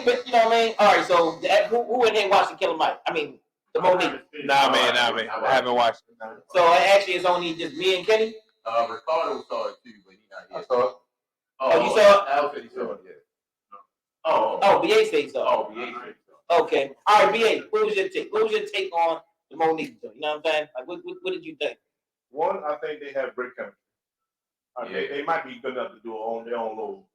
you know what I mean? All right, so who in here watching Killer Mike? I mean, the Monique. Nah, man. I haven't watched it. No. So actually, it's only just me and Kenny. Ricardo saw it too, but he not yet. I saw it. Oh, you saw it? Al said he saw it. Yeah. Oh, BA said so. Oh, BA said so. Okay. All right, BA. What was your take? What was your take on the Monique joint? You know what I'm saying? Like, what did you think? One, I think they have great chemistry. They might be good enough to do their own little.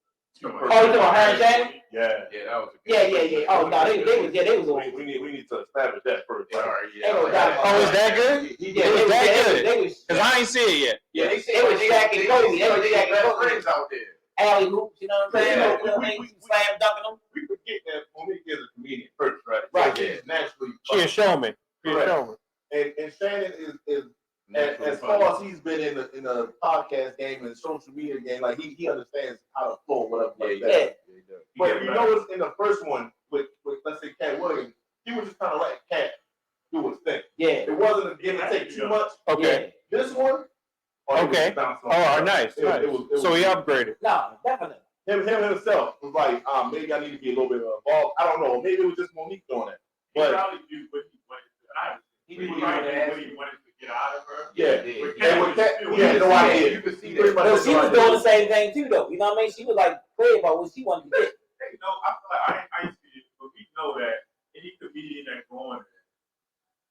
Oh, you talking about her and Shannon? Yeah, that was. Yeah. Oh no, they was. We need to establish that first. All right, yeah. Oh, is that good? Yeah, it was that good. They was. Cause I ain't see it yet. Yeah, they was Shaq and Kobe. They was Shaq and Kobe. Friends out there. Alley hoops, you know what I'm saying? Yeah, you know what I mean? Slam dunking them. We forget that Monique is a comedian first, right? Right. She's naturally. She a showman. And Shannon is as far as he's been in the podcast game and social media game, like he understands how to flow, whatever. Yeah. But you notice in the first one with let's say Cat Williams, he was just kind of let Cat do his thing. Yeah. It wasn't a give and take too much. Okay. Yeah. This one. Okay. Oh, nice. So he upgraded. No, definitely. Him himself was like, maybe I need to be a little bit involved. I don't know. Maybe it was just Monique doing it. But probably do what he wanted to get out of her. Yeah. No idea. You can see that. But she was doing the same thing too, though. You know what I mean? She was like clear about what she wanted to get. Hey, no, I feel like I see it, but we know that any comedian that's going there,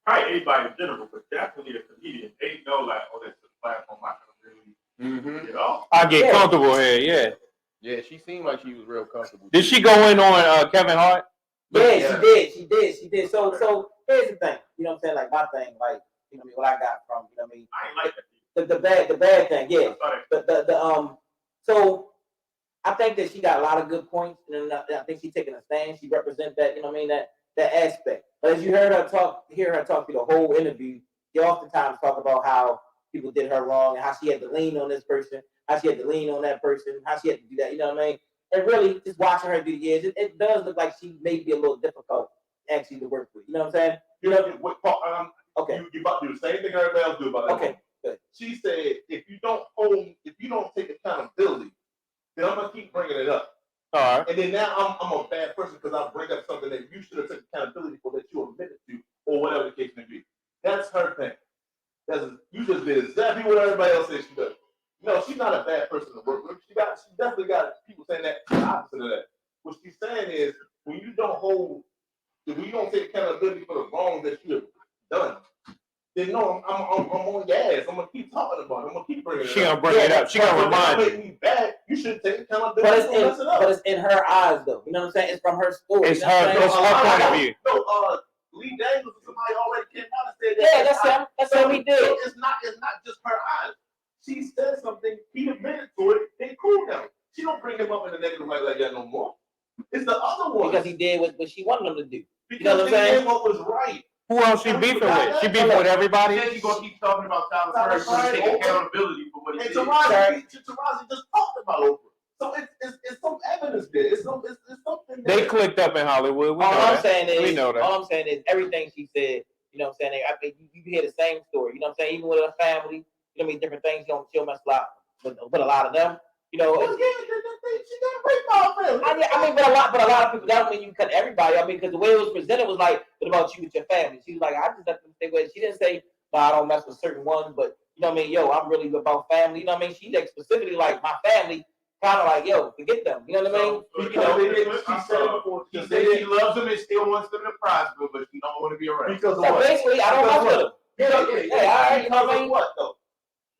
probably anybody in general, but definitely a comedian, they know like, oh, that's the platform I can really get off. I get comfortable here, yeah. Yeah, she seemed like she was real comfortable. Did she go in on Kevin Hart? Yeah, she did. So here's the thing. You know what I'm saying? Like my thing, like you know what I got from, you know what I mean? I ain't like that. The bad thing, yeah. So I think that she got a lot of good points, and I think she's taking a stand. She represents that, you know what I mean, that aspect. But as you hear her talk through the whole interview, she oftentimes talk about how people did her wrong and how she had to lean on this person, how she had to lean on that person, how she had to do that, you know what I mean? And really, just watching her through the years, it does look like she may be a little difficult actually to work with. You know what I'm saying? You know, okay. You about to do the same thing everybody else do about that. Okay. Good. She said, if you don't take accountability, then I'm gonna keep bringing it up. All right. And then now I'm a bad person because I bring up something that you should have taken accountability for that you admitted to, or whatever the case may be. That's her thing. You just did exactly what everybody else said she does. No, she's not a bad person to work with. She definitely got people saying that the opposite of that. What she's saying is when you don't take accountability for the wrongs that you have done, then no, I'm on your ass. I'm gonna keep talking about it. I'm gonna keep bringing it up. She gonna bring it up. She gonna remind you. Make me bad. You should take accountability. But it's in her eyes, though. You know what I'm saying? It's from her story. It's her point of view. No, Lee Daniels or somebody already came out and said that. Yeah, that's him. That's what he did. So it's not just her eyes. She said something. He admitted to it. They cool now. She don't bring him up in the negative light like that no more. It's the other one. Because he did what she wanted him to do. Because you know what I'm saying? What was right. Who else she beefing with? She beefing with everybody. Then you gonna keep talking about Tyler Perry take accountability for what he did. Tarazi just talked about Oprah. So it's some evidence there. It's something there. They clicked up in Hollywood. All I'm saying is everything she said, you know what I'm saying? I think you hear the same story. You know what I'm saying? Even with her family, you know what I mean, different things, she'll mess a lot. But a lot of them, you know. She got raped by her family. I mean, but a lot of people, that don't mean you cut everybody. I mean, because the way it was presented was like, what about you with your family? She was like, I just let them stay with. She didn't say, no, I don't mess with certain ones, but you know what I mean? Yo, I'm really about family. You know what I mean? She like specifically like my family, kind of like, yo, forget them. You know what I mean? She said she loves them and still wants them to prosper, but she don't want to be around. Because so basically, I don't mess with them. Yeah, all right. What though?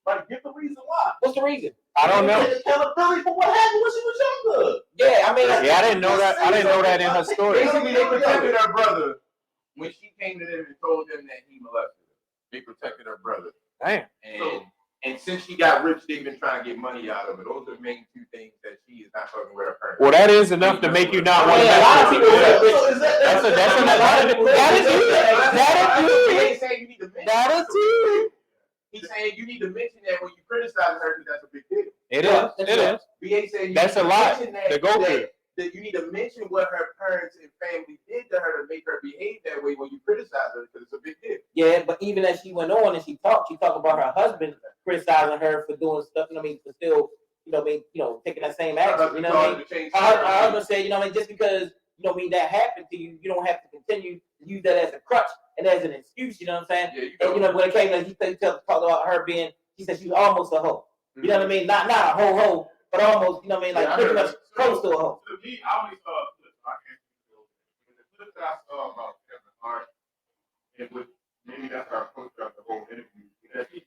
Like, give the reason why. What's the reason? I don't know. Accountability for what happened when she was younger. Yeah, I mean, I didn't know that. I didn't know that in her story. Basically, they protected her brother when she came to them and told them that he molested her. They protected her brother. Damn. And since she got rich, they've been trying to get money out of it. Those are the main two things that she is not talking with her parents. Well, that is enough to make you not want to. A lot of people That is you. He's saying you need to mention that when you criticize her, because that's a big deal. It is. BA said that's a lot to go through. That you need to mention what her parents and family did to her to make her behave that way when you criticize her, because it's a big deal. Yeah, but even as she went on and she talked about her husband criticizing her for doing stuff, you know what I mean, for still, taking that same action, you know what I mean? Her husband said, you know what I mean, just because you know what I mean, that happened to you, you don't have to continue to use that as a crutch and as an excuse, you know what I'm saying? Yeah, And, you know, when it came to, he talked about her being, he said she was almost a hoe. You know what I mean? Not a hoe, but almost, you know what I mean, like pretty much close to a hoe. To me, I only saw the clip that I saw about Kevin Hart, and with maybe that's our approach throughout the whole interview. Because it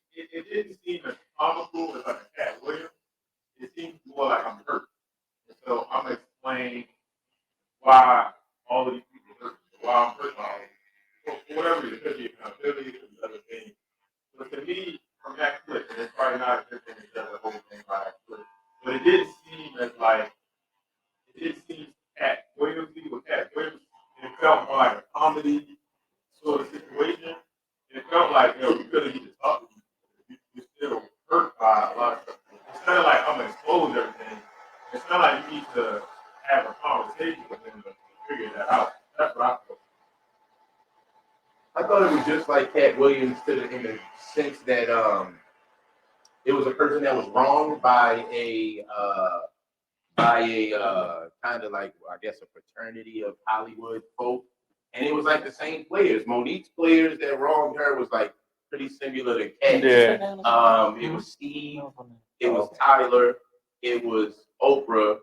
didn't seem as comical as like a Cat Williams. It seemed more like I'm hurt. And so I'm gonna explain why all of these people hurt, why I'm hurt by all of these. For whatever it could be accountability, it could be other things. But to me, from that clip, and it's probably not a good thing to judge the whole thing by that clip, but it didn't seem as like, it didn't seem Cat Williams with Cat Williams. And it felt more like a comedy sort of situation. And it felt like, you know, you really need to talk to me. You're still hurt by a lot of stuff. Instead of like, I'm going to expose everything, it's not like you need to have a conversation with them to figure that out. That's what I feel. I thought it was just like Cat Williams in the sense that it was a person that was wronged by a kind of like, I guess, a fraternity of Hollywood folk, and it was like the same players. Monique's players that wronged her was like pretty similar to Cat. Yeah. It was Steve, it was Tyler, it was Oprah,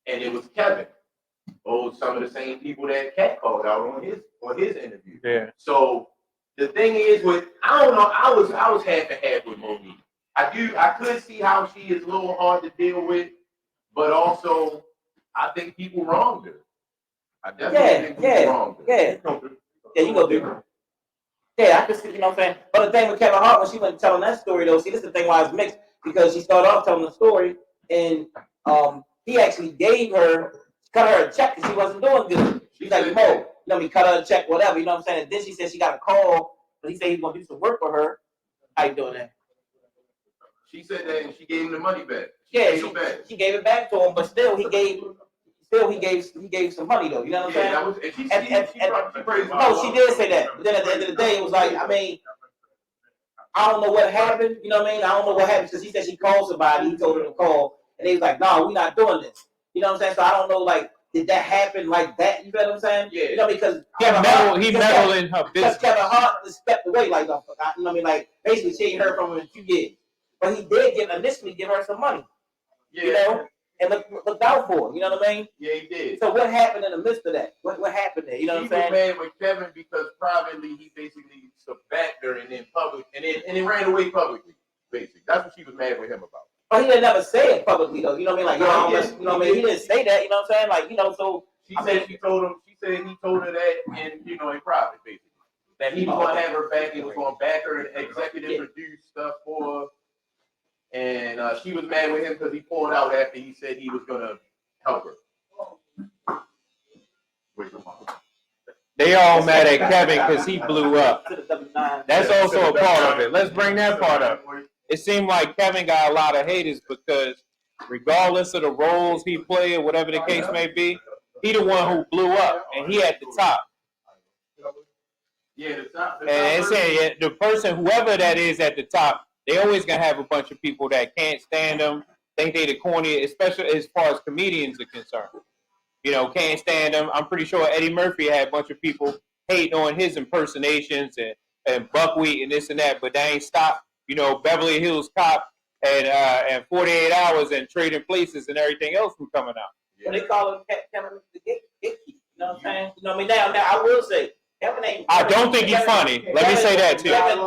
and it was Kevin. Oh, some of the same people that Cat called out on his interview. Yeah. So the thing is, with I don't know, I was half and half with Monique. I could see how she is a little hard to deal with, but also I think people wronged her. I definitely think people wronged her. Yeah, you go bigger. Yeah, I can see, you know what I'm saying? But the thing with Kevin Hart, when she went telling that story, though, see, this is the thing why it's mixed, because she started off telling the story, and he actually cut her a check because she wasn't doing good. She's like, Mo, you know, he cut her a check, whatever, you know what I'm saying? And then she said she got a call, but he said he's going to do some work for her. How you doing that? She said that, and she gave him the money back. She gave it back to him, but still he gave some money though. You know what I'm saying? No, she did say that. But then at the end of the day, it was like, I mean, I don't know what happened. You know what I mean? I don't know what happened because he said she called somebody. He told her to call, and he was like, "No, we're not doing this." You know what I'm saying? So I don't know, like, did that happen like that? You know what I'm saying? Yeah. You know, because He meddled in her business. Because Kevin Hart stepped away, like, you know what I mean? Like, basically, she ain't heard from him in 2 years. But he did initially give her some money. Yeah. You know? And looked out for her. You know what I mean? Yeah, he did. So what happened in the midst of that? What happened there? You know what I'm saying? He was mad with Kevin because privately he basically backed her, and then public, and then ran away publicly. Basically, that's what she was mad with him about. But he didn't never say it publicly though. You know what I mean? Like, you know what I mean? He didn't say that. You know what I'm saying? Like, you know, so She said he told her that in private, basically. That he was gonna have her back, he was gonna back her and executive produce stuff for her. And she was mad with him because he pulled out after he said he was gonna help her. They all mad at Kevin because he blew up. That's also a part of it. Let's bring that part up. It seemed like Kevin got a lot of haters because regardless of the roles he played, or whatever the case may be, he the one who blew up, and he at the top. Yeah, the top. And they say the person, whoever that is at the top, they always gonna have a bunch of people that can't stand them, think they the corny, especially as far as comedians are concerned. You know, can't stand them. I'm pretty sure Eddie Murphy had a bunch of people hating on his impersonations and buckwheat and this and that, but they ain't stopped. You know, Beverly Hills Cop and 48 Hours and Trading Places and everything else from coming out. Yeah. They call him Kevin the gatekeeper. You know what I'm saying? You know what I mean? Now I will say, Kevin ain't. I don't think he's funny. Let me say that too. Kevin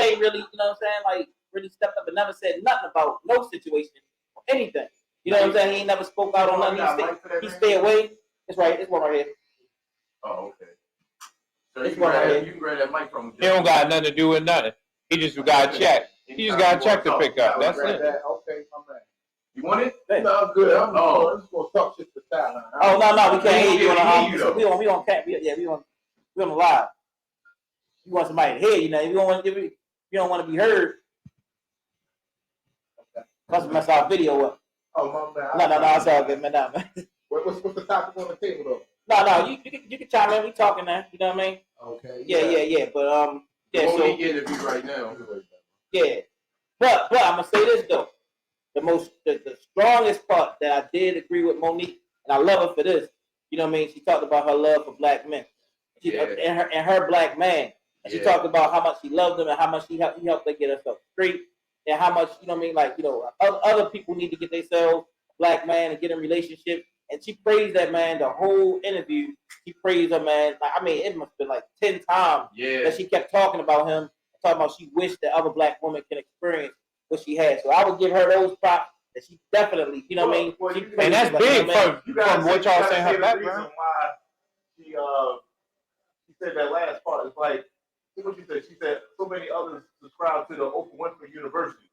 ain't really, you know what I'm saying? Like, really stepped up and never said nothing about no situation or anything. You know what I'm saying? He ain't never spoke out on nothing. He stay away. It's right. It's one right here. Oh, okay. So you can grab that mic from him. He don't got nothing to do with nothing. He just got a check. He just got a check to pick up. That's it. Okay, my man. You want it? No, good. I'm just gonna talk shit to Shannon. Oh no, we can't hear you. We on the live. You want somebody to hear you now. You don't want to be heard. Let's mess our video up. Oh my man. No, it's all good, man. Nah, man. What's the topic on the table though? No, you can chime in. We talking now. You know what I mean? Okay. Yeah. But So interview right now. Yeah. But I'm gonna say this though. The strongest part that I did agree with Monique and I love her for this. You know what I mean? She talked about her love for black men, and her black man. And she talked about how much she loved him and how much he helped her get herself straight, and how much, you know what I mean, like, you know, other people need to get themselves black man and get in relationships. And she praised that man the whole interview. She praised her man. Like, I mean, it must have been like 10 times that she kept talking about him, talking about she wished that other black women can experience what she had. So I would give her those props. That she definitely, you know what I mean? And that's big from what y'all saying her Why background. she said that last part. It's like, what she said. She said so many others subscribe to the Oprah Winfrey University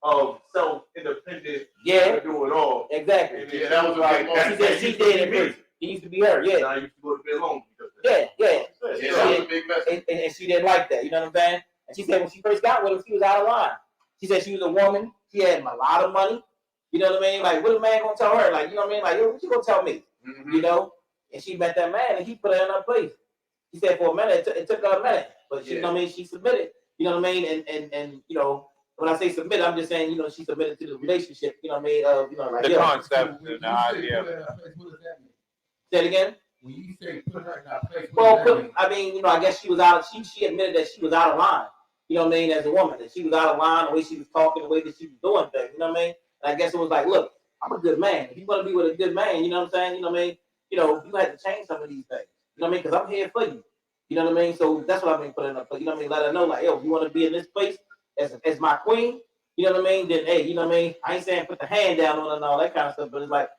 of self-independent. Yeah, do it all. Exactly. And that was like she said she did it first. It used to be her. Yeah. I used to go to bed alone. Yeah. That was a big message. And she didn't like that. You know what I'm saying? And she said when she first got with him, she was out of line. She said she was a woman. She had a lot of money. You know what I mean? Like, what a man gonna tell her? Like, you know what I mean? Like, what you gonna tell me? You know? And she met that man, and he put her in her place. He said for a minute, it took her a minute, but she, you know what I mean? She submitted. You know what I mean? And you know, when I say submit, I'm just saying, you know, she submitted to the relationship. You know what I mean? You know, like the concept and the idea. What does that mean? Say it again. When you say put her in that place, Well, I mean, you know, I guess she was out. She admitted that she was out of line. You know what I mean? As a woman, that she was out of line, the way she was talking, the way that she was doing things. You know what I mean? And I guess it was like, look, I'm a good man. If you want to be with a good man, you know what I'm saying? You know what I mean? You know, you have to change some of these things. You know what I mean? Because I'm here for you. You know what I mean? So that's what I mean putting in a place. You know what I mean? Let her know, like, yo, if you want to be in this place as my queen, you know what I mean? Then, hey, you know what I mean? I ain't saying put the hand down on her and all that kind of stuff, but it's like,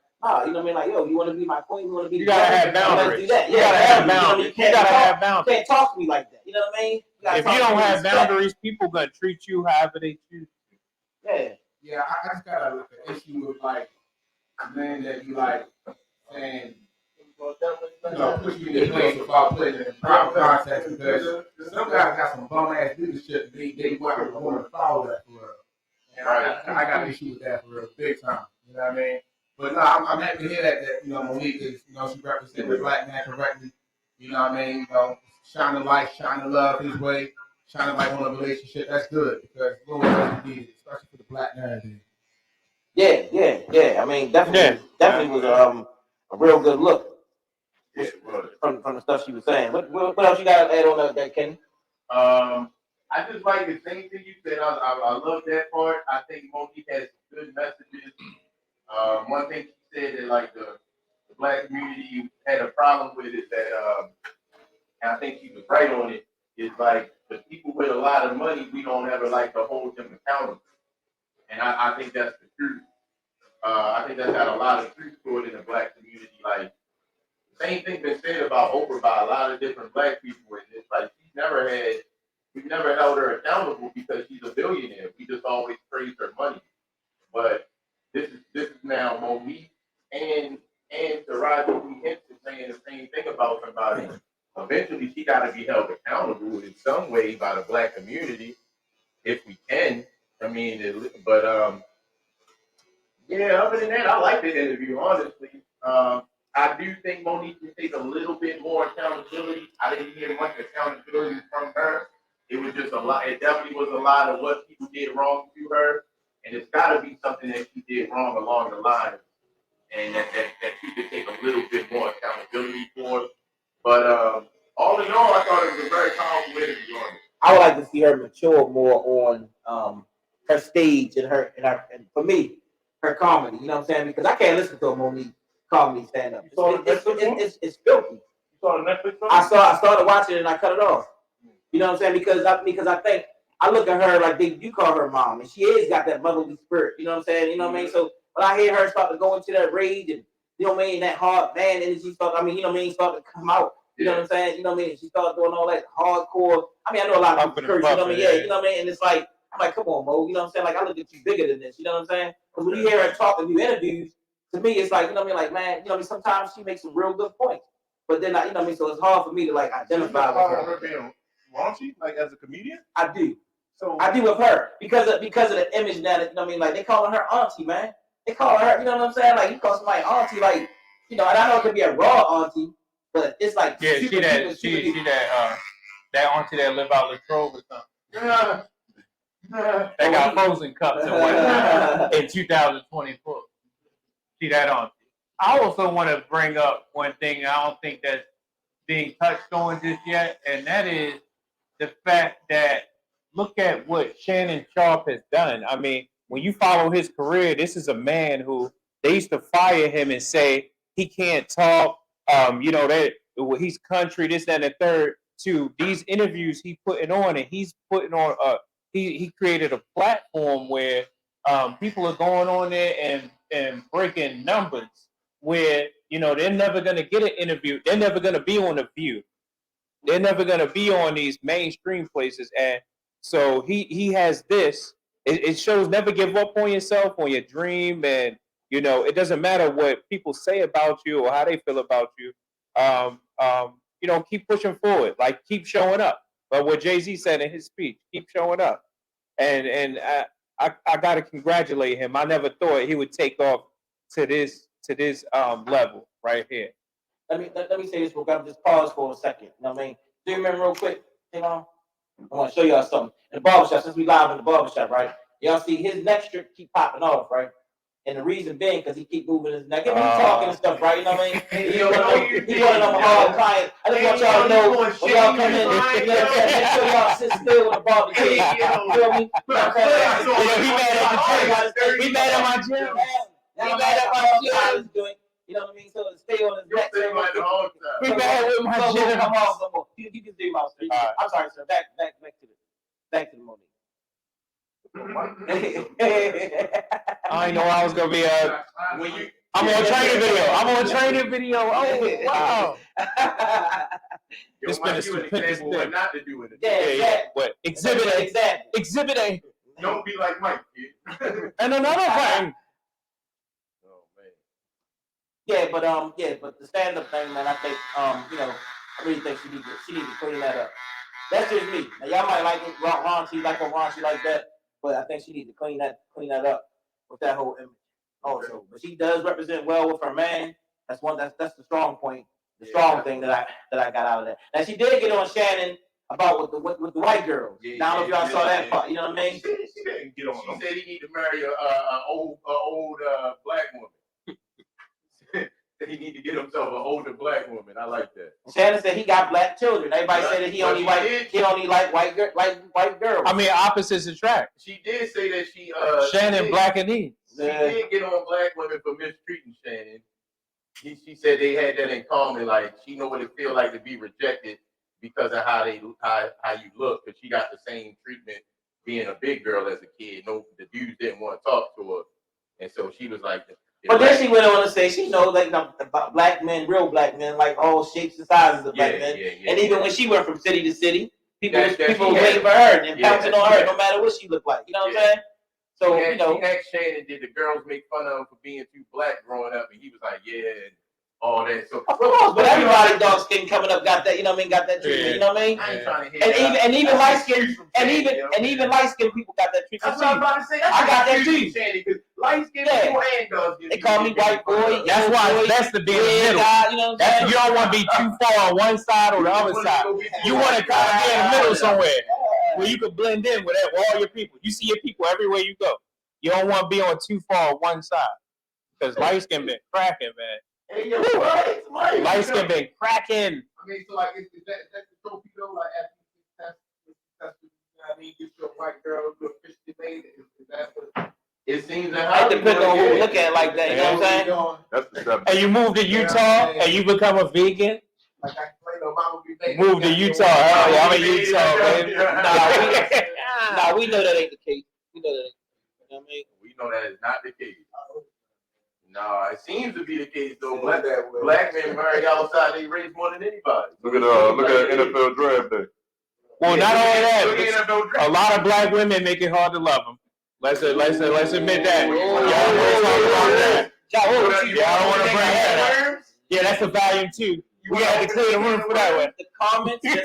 you know what I mean? Like, yo, you want to be my queen? You want to be? You gotta have boundaries. Do that. You gotta have boundaries. You gotta have boundaries. You can't talk to me like that. You know what I mean? If you don't have boundaries, people gonna treat you however they choose. Yeah, I just got an issue with like a man that you like saying, you know, put you in your place without putting it in proper context, because some guys got some bum ass leadership. They want a woman to follow that for real. And I got an issue with that for real, big time. You know what I mean? But no, I'm happy to hear that you know, Monique is, you know, she represents the black man correctly. You know what I mean? You know, shine the light, shine the love his way, shine the light on a relationship. That's good, because Lord knows we need it, especially for the black narrative. Yeah. I mean, definitely was a real good look. Yeah, from the stuff she was saying. What else you got to add on that, Kenny? I just like the same thing you said. I love that part. I think Monique has good messages. One thing she said that like the black community had a problem with is that, and I think she was right on it, is like the people with a lot of money, we don't ever like to hold them accountable. And I think that's the truth. I think that's got a lot of truth to it in the black community. Like, the same thing been said about Oprah by a lot of different black people. And it's like we've never held her accountable because she's a billionaire. We just always praised her money. But this is now Monique and Taraji P. Henson saying the same thing about somebody. Eventually, she got to be held accountable in some way by the black community, if we can. I mean, yeah. Other than that, I like the interview. Honestly, I do think Monique can take a little bit more accountability. I didn't hear much accountability from her. It was just a lot. It definitely was a lot of what people did wrong to her, and it's got to be something that she did wrong along the line, and that she could take a little bit more accountability for. But all in all, I thought it was a very powerful interview on it. I would like to see her mature more on her stage and for me, her comedy. You know what I'm saying? Because I can't listen to a Monique comedy stand up. It's filthy. You saw the Netflix show? I started watching it and I cut it off. You know what I'm saying? Because I think I look at her like you call her mom, and she is got that motherly spirit. You know what I'm saying? You know what I mean? So when I hear her start to go into that rage and you know what I mean, that hard man energy start. I mean, you know what I mean, start to come out. You know what I'm saying? You know what I mean? She started doing all that hardcore. I mean, I know a lot of people curse. You know what I mean? Yeah, you know what I mean? And it's like I'm like, come on, Mo. You know what I'm saying? Like I look at you bigger than this. You know what I'm saying? Because when you hear her talk and do interviews, to me, it's like, you know what I mean? Like, man, you know what I mean? Sometimes she makes some real good points, but then you know what I mean? So it's hard for me to like identify with her. Being raunchy, like as a comedian. I do. So I do with her because of the image now. You know what I mean? Like they calling her auntie, man. They call her. You know what I'm saying? Like you call somebody auntie, like you know. And I know it could be a raw auntie, but it's like yeah, she that auntie that live out Latrobe or something. That got frozen cups and whatnot in 2024. She that auntie. I also want to bring up one thing I don't think that's being touched on just yet, and that is the fact that look at what Shannon Sharpe has done. I mean, when you follow his career, this is a man who they used to fire him and say he can't talk. That he's country, this, that, and the third. To these interviews he putting on, and he's putting on. He created a platform where people are going on there and breaking numbers where they're never gonna get an interview. They're never gonna be on The View. They're never gonna be on these mainstream places, and so he has this. It shows never give up on yourself, on your dream, and it doesn't matter what people say about you or how they feel about you. Keep pushing forward, like keep showing up. But what Jay-Z said in his speech, keep showing up, and I gotta congratulate him. I never thought he would take off to this level right here. Let me say this real quick. Just pause for a second. You know what I mean? Do you remember real quick? I want to show y'all something. In the barbershop, since we live in the barbershop, right? Y'all see his neck strip keep popping off, right? And the reason being because he keep moving his neck. He's talking and stuff, right? You know what I mean? He one of them hard clients. I just want y'all to know when y'all come in, make sure y'all sit still with the barber. You feel me? We mad at my gym. We mad at my gym. You know what I mean? So to stay on his neck. We mad with my gym. Come on. You can do my story. I'm sorry, sir. Back to the Monique. I didn't know I was gonna be I'm on training video. Oh wow! This been a stupendous thing. What not to do with it? Yeah. What? Exhibit A. Don't be like Mike, kid. And another thing. Oh man. Yeah, but the stand-up thing, man, I think I really think she need to clean that up. That's just me. Now y'all might like it raunchy, like that, but I think she need to clean that up with that whole image also. But she does represent well with her man. That's the strong point, the strong thing that I got out of that. Now she did get on Shannon about with the white girls. Now I don't know if y'all saw that part. You know what I mean? She didn't get on. She said he need to marry a old black woman. He need to get himself an older black woman. I like that. Shannon said he got black children. Everybody said that he only like white girls. I mean, opposites attract. She did say that she Shannon Black and E. She did get on black women for mistreating Shannon. She said they had that in common. Like she know what it feel like to be rejected because of how you look. Because she got the same treatment being a big girl as a kid. No, the dudes didn't want to talk to her, and so she was like. But then she went on to say she knows like black men, real black men, like all shapes and sizes of black men. And even when she went from city to city, people were waiting for her and pouncing on her, no matter what she looked like. You know what I'm saying? So she asked Shannon, did the girls make fun of him for being too black growing up? And he was like, yeah, and all that. So of course, but everybody dark skin coming up got that. You know what I mean? Got that treatment. You know what I mean? I ain't trying to hear and even light skin even light skin people got that treatment. That's what I'm about to say. I got that too. Because light skin people and dark skin. They call me white boy. That's why that's the being in the middle. You know what I'm saying? You don't want to be too far on one side or the other side. You want to kind of be in the middle somewhere where you can blend in with all your people. You see your people everywhere you go. You don't want to be on too far on one side because light skin been cracking, man. Hey, yo, Mike. Light skin been cracking. I mean, so like, is that the trophy though? Like, after you successful, you know what I mean, get your white girl to officially made it. Is that what? It seems that it depends on who look at it like that. You know what I'm saying? That's the stuff. And you move to Utah and you become a vegan. Like I explained, Obama be making. Move to Utah. Hell yeah, I'm in Utah, man. Nah, we know that ain't the case. We know that ain't. You know what I mean? We know that is not the case. No, it seems to be the case though. Black men marry outside they race more than anybody. Look at NFL draft day. Well, not only that, a lot of black women make it hard to love them. Let's admit that. Y'all don't want to bring that up. Yeah, that's a volume 2. We had to clear the room for that one. The comments just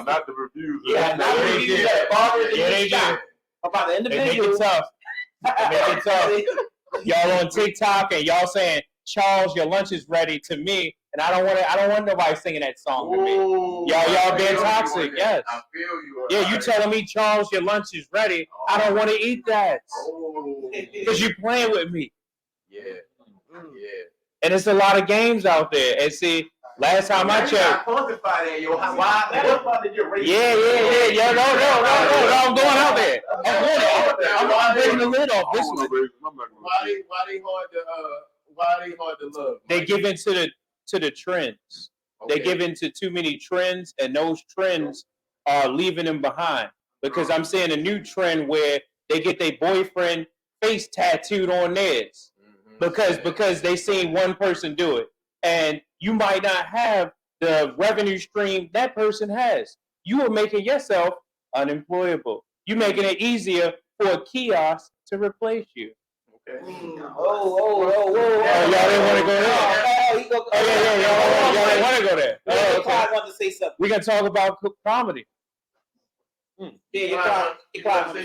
not the reviews. Yeah, not the reviews. Yeah, they do. About the individual. They make it tough. They make it tough. Y'all on TikTok and y'all saying, Charles, your lunch is ready to me, and I don't want nobody singing that song to me. Y'all being toxic, yes. I feel you. Yeah, you telling me, Charles, your lunch is ready. I don't want to eat that. Because you playing with me. Yeah. Yeah. And it's a lot of games out there. And see, last time I checked. Quantify that, yo. Yeah. No, I'm going out there. I'm breaking the lid off this one. Why they hard to love? They give into the trends. They give into too many trends, and those trends are leaving them behind. Because I'm seeing a new trend where they get their boyfriend face tattooed on theirs because they seen one person do it, and you might not have the revenue stream that person has. You are making yourself unemployable. You're making it easier for a kiosk to replace you. Okay. Whoa. Oh, y'all didn't want to go there? Y'all didn't want to go there. Oh, okay. I wanted to say something. We're going to talk about comedy. Yeah, you got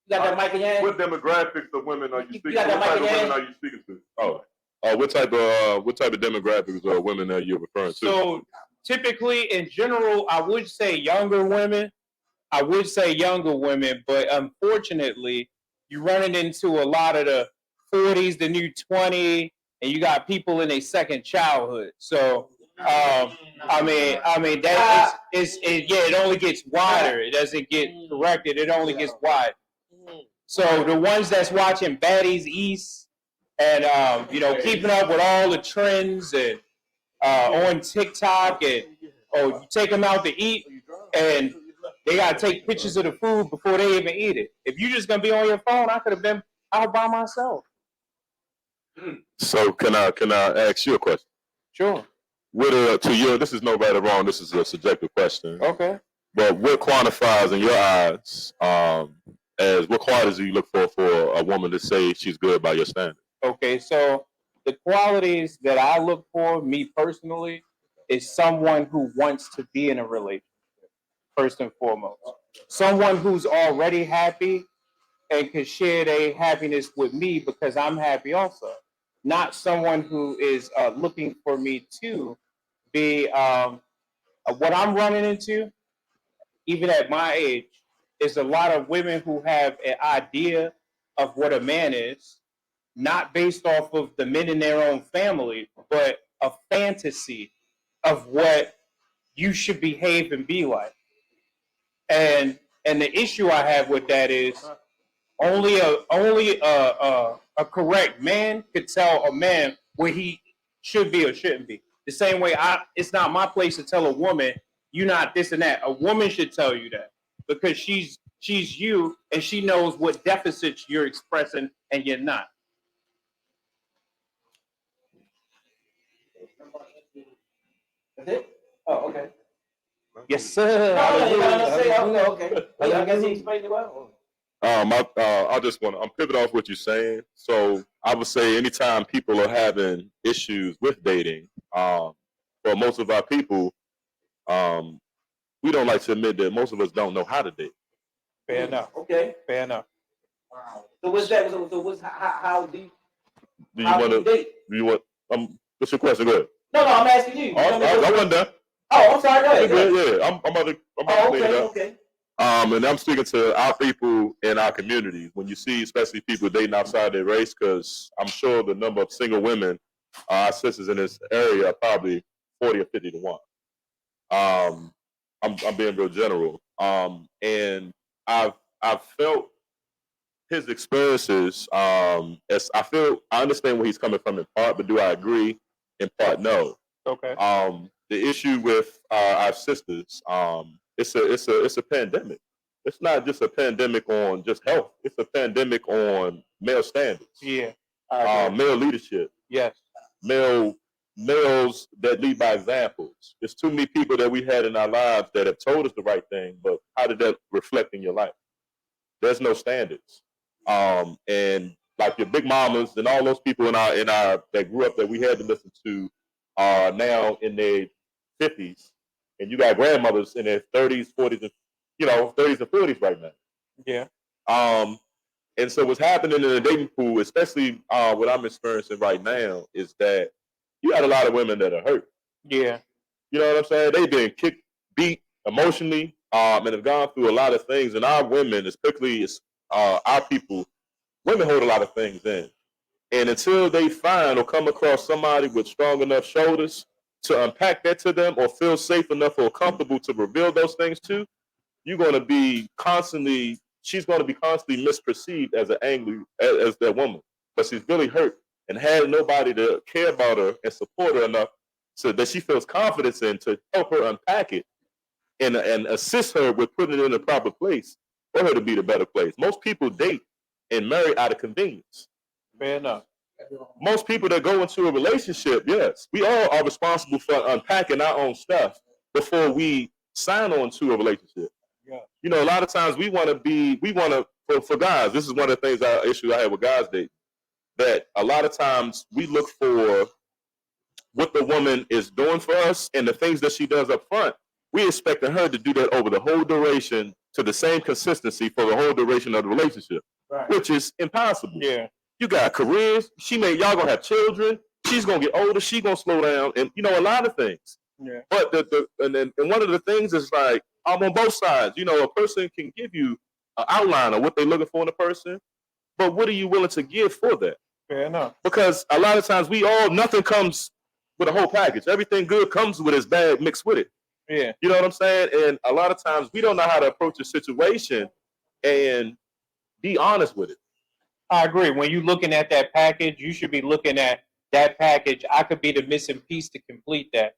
that mic in your hand? What demographics of women are you speaking to? got that What type mic of in women are you speaking to? What type of demographics of women are you referring to? So typically, in general, I would say younger women, but unfortunately, you're running into a lot of the 40s, the new 20, and you got people in their second childhood. So, I mean that it only gets wider. It doesn't get corrected. It only gets wide. So the ones that's watching Baddies East and keeping up with all the trends and on TikTok and you take them out to eat and they gotta take pictures of the food before they even eat it. If you're just gonna be on your phone, I could have been out by myself. So can I ask you a question? Sure. To you, this is no right or wrong. This is a subjective question. Okay. But what quantifies in your eyes as what qualities do you look for a woman to say she's good by your standard? Okay, so the qualities that I look for, me personally, is someone who wants to be in a relationship, first and foremost. Someone who's already happy and can share their happiness with me because I'm happy also. Not someone who is looking for me to be what I'm running into, even at my age, is a lot of women who have an idea of what a man is, not based off of the men in their own family, but a fantasy of what you should behave and be like. And the issue I have with that is only a correct man could tell a man where he should be or shouldn't be. The same way it's not my place to tell a woman you're not this and that. A woman should tell you that because she's you and she knows what deficits you're expressing and you're not. That's it? Oh, okay. Yes, sir. Okay. I guess he explained it well. I'm pivot off what you're saying. So I would say anytime people are having issues with dating, for most of our people, we don't like to admit that most of us don't know how to date. Fair enough. Okay. Fair enough. Wow. So what's that? So what's how do you date? Do you want? What's your question? Go ahead. No, I'm asking you. I wasn't done. Oh, I'm sorry. Go ahead. Yeah, I'm about to Okay. And I'm speaking to our people in our communities. When you see, especially people dating outside their race, because I'm sure the number of single women, our sisters in this area, are probably 40 or 50 to 1. I'm being real general. And I've felt his experiences. As I understand where he's coming from in part, but do I agree? In part, no. Okay. The issue with our sisters, it's a pandemic. It's not just a pandemic on just health. It's a pandemic on male standards. Yeah. Male leadership. Yes. Males that lead by examples. There's too many people that we had in our lives that have told us the right thing, but how did that reflect in your life? There's no standards. And like your big mamas and all those people in our that grew up that we had to listen to are now in their 50s, and you got grandmothers in their 30s, 40s, and 30s and 40s right now. Yeah. And so what's happening in the dating pool, especially what I'm experiencing right now, is that you got a lot of women that are hurt. Yeah. You know what I'm saying? They've been kicked, beat emotionally, and have gone through a lot of things. And our women, especially our people, women hold a lot of things in. And until they find or come across somebody with strong enough shoulders to unpack that to them or feel safe enough or comfortable to reveal those things to, she's going to be constantly misperceived as an angry, as that woman. But she's really hurt and had nobody to care about her and support her enough so that she feels confidence in to help her unpack it and assist her with putting it in the proper place for her to be the better place. Most people date and marry out of convenience. Fair enough. Most people that go into a relationship, yes, we all are responsible for unpacking our own stuff before we sign on to a relationship. Yeah. You know, a lot of times for guys, this is one of the things issue I have with guys dating, that a lot of times we look for what the woman is doing for us and the things that she does up front. We expecting her to do that over the whole duration to the same consistency for the whole duration of the relationship, Right. which is impossible. Yeah. You got careers. Y'all gonna have children. She's gonna get older. She's gonna slow down, and you know a lot of things. Yeah. But and one of the things is like I'm on both sides. You know, a person can give you an outline of what they're looking for in a person, but what are you willing to give for that? Fair enough. Because a lot of times nothing comes with a whole package. Everything good comes with its bad mixed with it. Yeah. You know what I'm saying? And a lot of times we don't know how to approach a situation and be honest with it. I agree. When you're looking at that package, you should be looking at that package. I could be the missing piece to complete that.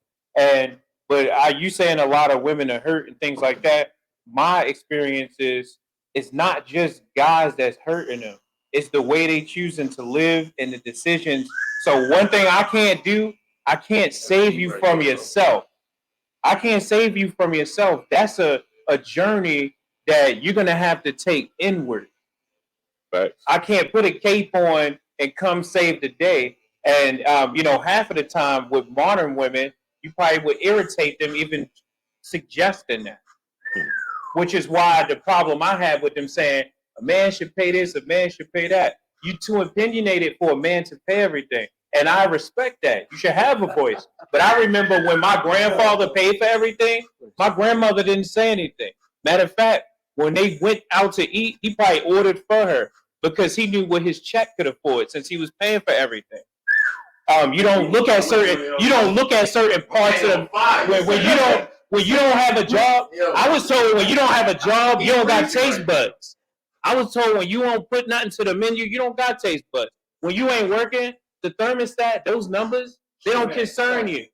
But are you saying a lot of women are hurt and things like that? My experience is it's not just guys that's hurting them. It's the way they choosing to live and the decisions. So one thing I can't do, I can't save you from yourself. I can't save you from yourself. That's a journey that you're going to have to take inward. Right. I can't put a cape on and come save the day. And, half of the time with modern women, you probably would irritate them even suggesting that. Which is why the problem I have with them saying, a man should pay this, a man should pay that. You too opinionated for a man to pay everything. And I respect that. You should have a voice. But I remember when my grandfather paid for everything, my grandmother didn't say anything. Matter of fact, when they went out to eat, he probably ordered for her because he knew what his check could afford since he was paying for everything. You don't look at certain parts of when you don't have a job. I was told when you don't have a job, you don't got taste buds. I was told when you don't put nothing to the menu, you don't got taste buds. When you ain't working, the thermostat, those numbers, they don't concern you.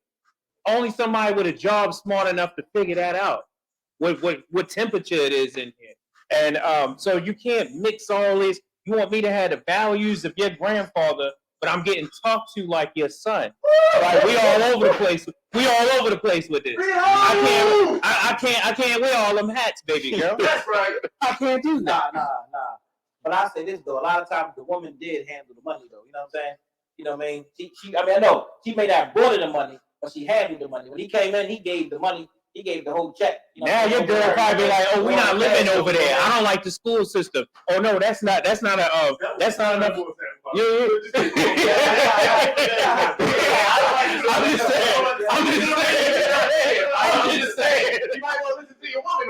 Only somebody with a job smart enough to figure that out. What temperature it is in here. And so you can't mix all this. You want me to have the values of your grandfather, but I'm getting talked to like your son. Like we all over the place. We all over the place with this. I can't wear all them hats, baby girl. That's right. I can't do that. Nah. But I say this though, a lot of times the woman did handle the money though. You know what I'm saying? You know what I mean? I know she may not have brought in the money, but she handled the money. When he came in, he gave the money. He gave the whole check. You know, now your girl probably be like, "Oh, we're not living over there. I don't like the school system. Oh no, that's not enough." Yeah. I'm just saying. You might want to listen to your woman.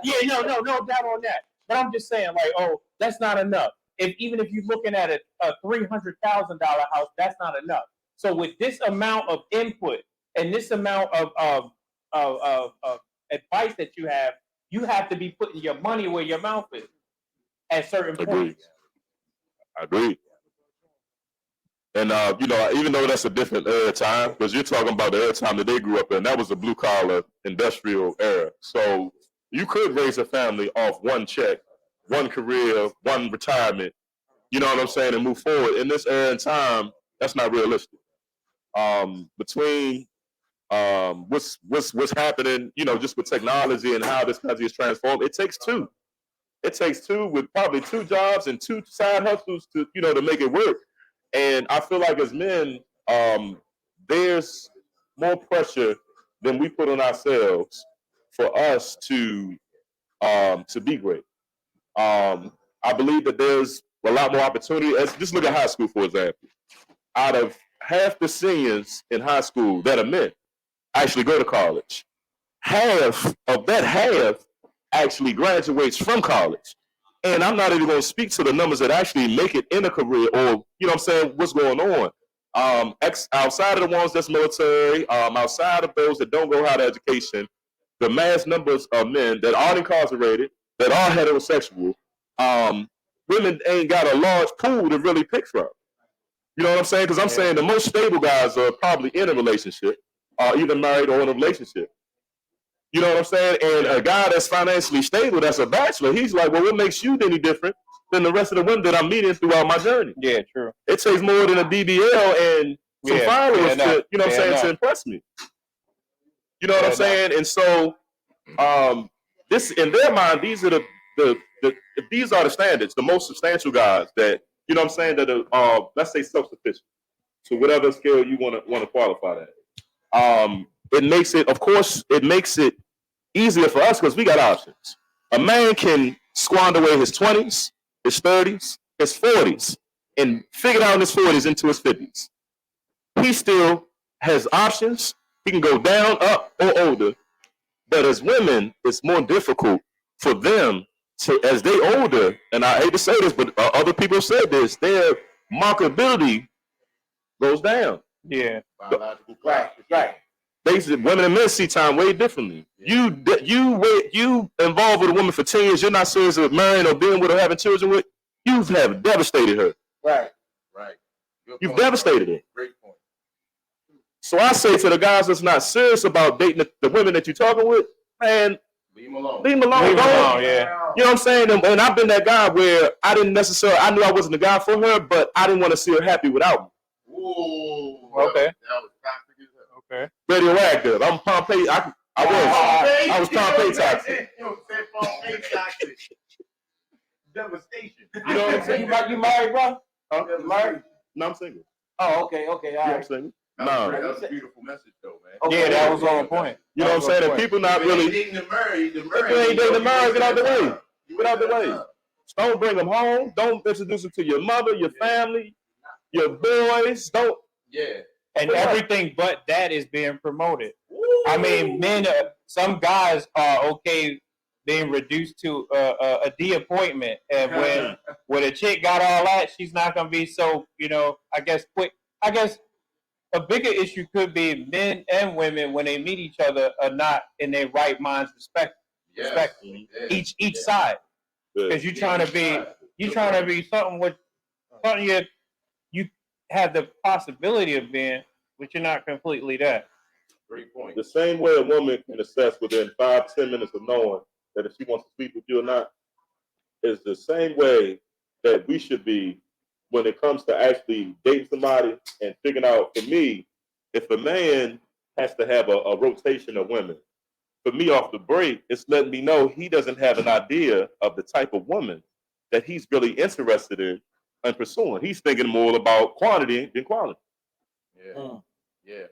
Yeah, no doubt on that. But I'm just saying, like, oh, that's not enough. Even if you're looking at a $300,000 house, that's not enough. So with this amount of input and this amount of advice that you have to be putting your money where your mouth is at certain points. I agree. And even though that's a different era time, because you're talking about the era time that they grew up in, that was the blue collar industrial era. So you could raise a family off one check, one career, one retirement. You know what I'm saying, and move forward. In this era and time, that's not realistic. Between what's happening, just with technology and how this country is transformed, it takes two. It takes two with probably two jobs and two side hustles to make it work. And I feel like as men, there's more pressure than we put on ourselves for us to be great. I believe that there's a lot more opportunity. Just look at high school, for example. Out of half the seniors in high school that are men actually go to college, half of that half actually graduates from college. And I'm not even going to speak to the numbers that actually make it in a career, or you know what I'm saying, what's going on. Outside of the ones that's military, outside of those that don't go higher education, the mass numbers of men that are incarcerated, that are heterosexual, women ain't got a large pool to really pick from. You know what I'm saying? Because I'm saying the most stable guys are probably in a relationship, either married or in a relationship. You know what I'm saying? And a guy that's financially stable, that's a bachelor, he's like, well, what makes you any different than the rest of the women that I'm meeting throughout my journey? Yeah, true. It takes more than a BBL and some followers to, you know what I'm saying, to impress me. You know what I'm saying? And so, this in their mind, these are these are the standards, the most substantial guys that, you know what I'm saying, that are let's say self-sufficient to whatever scale you want to qualify that. It makes it, of course, it makes it easier for us because we got options. A man can squander away his 20s, his 30s, his 40s, and figure out in his 40s into his 50s. He still has options. He can go down, up, or older. But as women, it's more difficult for them to, as they older, and I hate to say this, but other people have said this, their marketability goes down. Yeah. Biological Right. Basically, women and men see time way differently. Yeah. You involved with a woman for 10 years, you're not serious with marrying or being with her, having children with, you have devastated her. Right. You've devastated her. Great point. So I say to the guys that's not serious about dating the women that you're talking with, man, leave them alone. Leave them alone. Yeah. You know what I'm saying? And I've been that guy where I didn't necessarily, I knew I wasn't the guy for her, but I didn't want to see her happy without me. Ooh. Okay. That was toxic as hell. Okay. Radioactive. I'm Pompeii. I was Pompeii toxic. You said Pompeii toxic. Devastation. You know what I'm saying? You married, bro? Huh? You married? No, I'm single. Oh, okay, all Yeah, I'm right. single. That was a beautiful message, though, man. Okay. Yeah, that was on point. You know what I'm saying? And people not really. If you ain't dating the Murray, If you ain't dating the Murray, get out the way. Get out the way. Don't bring them home. Don't introduce them to your mother, your family, your boys. Don't. Yeah. And everything but that is being promoted. I mean, men, some guys are okay being reduced to a D appointment. And when a chick got all that, she's not going to be so, I guess, quick. I guess a bigger issue could be men and women, when they meet each other, are not in their right minds, respect each side. Because you're trying to be something you have the possibility of being, but you're not completely that. Great point. The same way a woman can assess within 5-10 minutes of knowing that if she wants to sleep with you or not, is the same way that we should be when it comes to actually dating somebody and figuring out, for me, if a man has to have a rotation of women, for me off the break, it's letting me know he doesn't have an idea of the type of woman that he's really interested in and pursuing. He's thinking more about quantity than quality. Yeah. Yeah.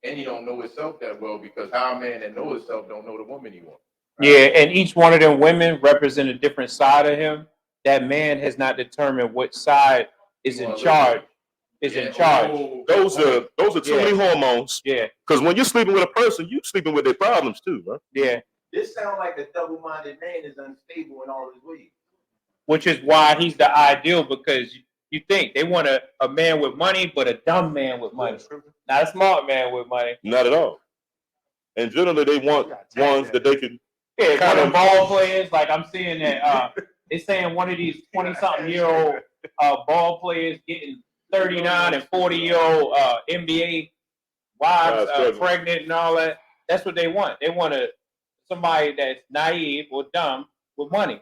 And he don't know himself that well, because how a man that knows himself don't know the woman he wants. Right? Yeah, and each one of them women represent a different side of him. That man has not determined which side is in charge. Those are too many hormones. Yeah. Because when you're sleeping with a person, you're sleeping with their problems too, bro. Yeah. This sounds like a double-minded man is unstable in all his ways. Which is why he's the ideal, because you think they want a man with money, but a dumb man with money. Not a smart man with money. Not at all. And generally they want ones that they can kind of ball players. Like I'm seeing that it's saying one of these 20-something-year-old ball players getting 39 and 40-year-old NBA wives pregnant and all that. That's what they want. They want somebody that's naive or dumb with money,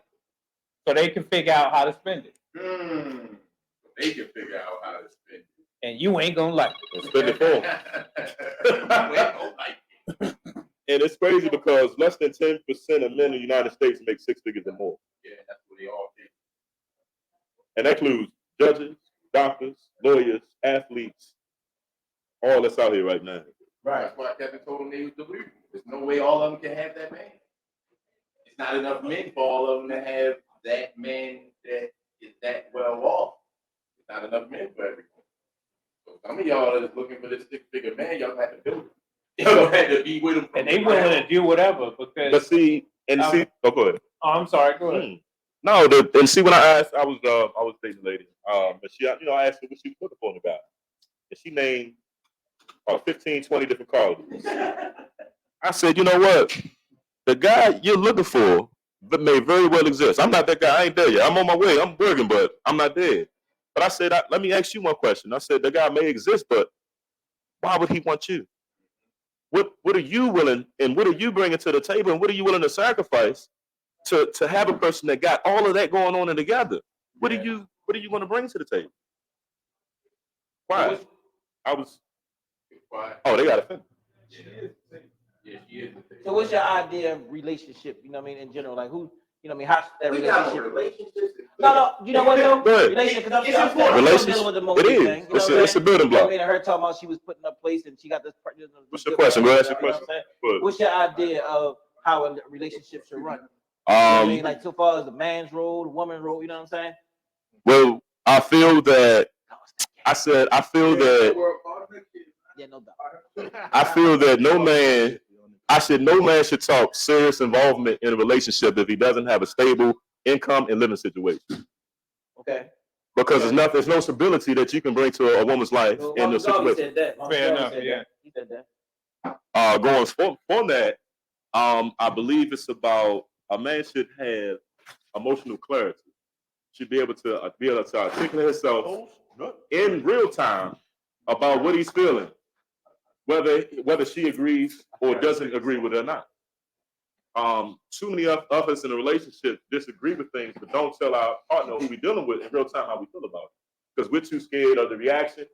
so they can figure out how to spend it. They can figure out how to spend it. And you ain't gonna like it. Spend it for them. And it's crazy because less than 10% of men in the United States make 6 figures or more. Yeah, that's what they all think. And that includes judges, doctors, lawyers, athletes, all that's out here right now. Right. That's why Kevin told them they was delusional. There's no way all of them can have that man. It's not enough men for all of them to have that man that is that well off. It's not enough men for everyone. So some of y'all that's looking for this 6-figure man, y'all have to build it. Y'all have to be with him. And they willing to do whatever because. But see, oh, go ahead. Oh, I'm sorry. Go ahead. No, and see when I asked, I was dating a lady. But she, I asked her what she was looking for in a guy, and she named 15, 20 different qualities. I said, you know what? The guy you're looking for may very well exist. I'm not that guy. I ain't there yet. I'm on my way. I'm working, but I'm not there. But I said, let me ask you one question. I said, the guy may exist, but why would he want you? What are you willing, and what are you bringing to the table, and what are you willing to sacrifice to have a person that got all of that going on and together? What do you want to bring to the table? Why? They got offended. So what's your idea of relationship? You know what I mean, in general, like who, you know what I mean, how's that relationship? No, you know what though? Relationship, because I'm dealing with the most thing. You know it's a building block. I mean, her talking about she was putting up place and she got this. What's your question? Go ask your question. What's your idea of how a relationship should run? I mean, like so far as the man's role, the woman's role, you know what I'm saying? Well, I feel that Yeah, no doubt. I feel that no man should talk serious involvement in a relationship if he doesn't have a stable income and living situation. Okay. Because there's no stability that you can bring to a woman's life in the situation. Said that. Fair enough, yeah. He said that. Going from that, I believe it's about a man should have emotional clarity. Should be able to articulate himself in real time about what he's feeling, whether she agrees or doesn't agree with it or not. Too many of us in a relationship disagree with things, but don't tell our partner who we're dealing with in real time how we feel about it, because we're too scared of the reaction.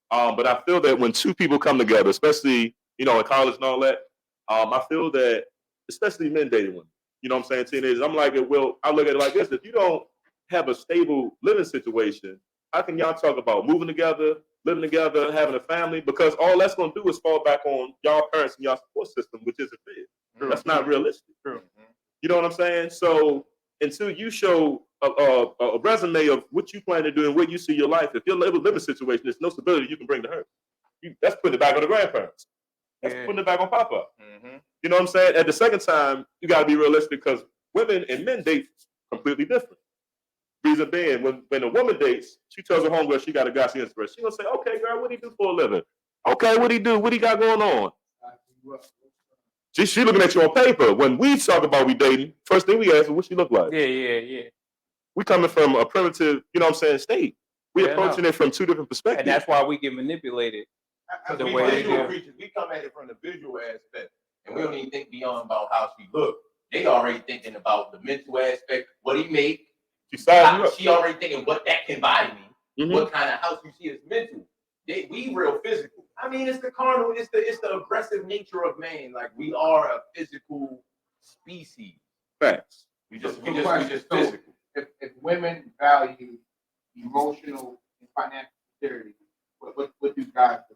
But I feel that when two people come together, especially in college and all that, I feel that especially men dating women, you know what I'm saying, teenagers, I'm like, well, I look at it like this: if you don't have a stable living situation, how can y'all talk about moving together, living together, having a family? Because all that's going to do is fall back on y'all parents and y'all support system, which isn't fair. That's not realistic. True. You know what I'm saying? So until you show a resume of what you plan to do and where you see your life, if your living situation there's no stability you can bring to her, that's putting it back on the grandparents. That's putting it back on Papa. Mm-hmm. You know what I'm saying? At the second time, you got to be realistic, because women and men date completely different. Reason being, when a woman dates, she tells her homegirl she got a guy she interested. She gonna say, "Okay, girl, what do he do for a living? Okay, what he do? What he got going on?" She looking at you on paper. When we talk about we dating, first thing we ask is what she look like. Yeah. We coming from a primitive, state. We approaching it from two different perspectives. And that's why we get manipulated. The way visual creatures, we come at it from the visual aspect, and we don't even think beyond about how she look. They already thinking about the mental aspect, what he make. She already thinking what that can buy me, what kind of house you see is mental. We real physical. I mean, it's the carnal, it's the aggressive nature of man. Like, we are a physical species. Facts. We just physical. If women value emotional and financial security, what do guys do?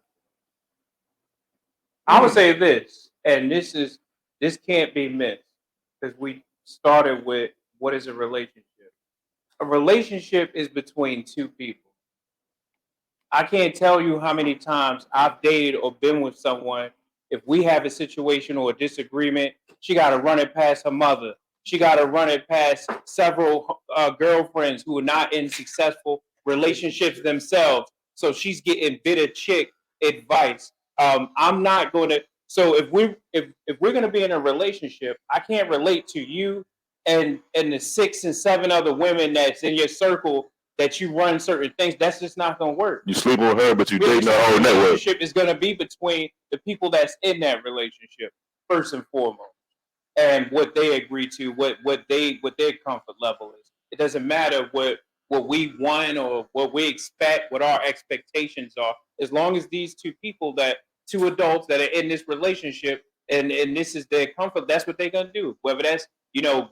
I would say this, and this can't be missed, because we started with what is a relationship. A relationship is between two people. I can't tell you how many times I've dated or been with someone. If we have a situation or a disagreement, she got to run it past her mother. She got to run it past several girlfriends who are not in successful relationships themselves. So she's getting bitter chick advice. I'm not going to. So if we're going to be in a relationship, I can't relate to you and the 6 and 7 other women that's in your circle that you run certain things. That's just not going to work. You sleep with her, but you dating the whole network. Relationship is going to be between the people that's in that relationship first and foremost, and what they agree to, what their comfort level is. It doesn't matter what we want or what we expect, what our expectations are. As long as these two adults that are in this relationship and this is their comfort, that's what they're gonna do. Whether that's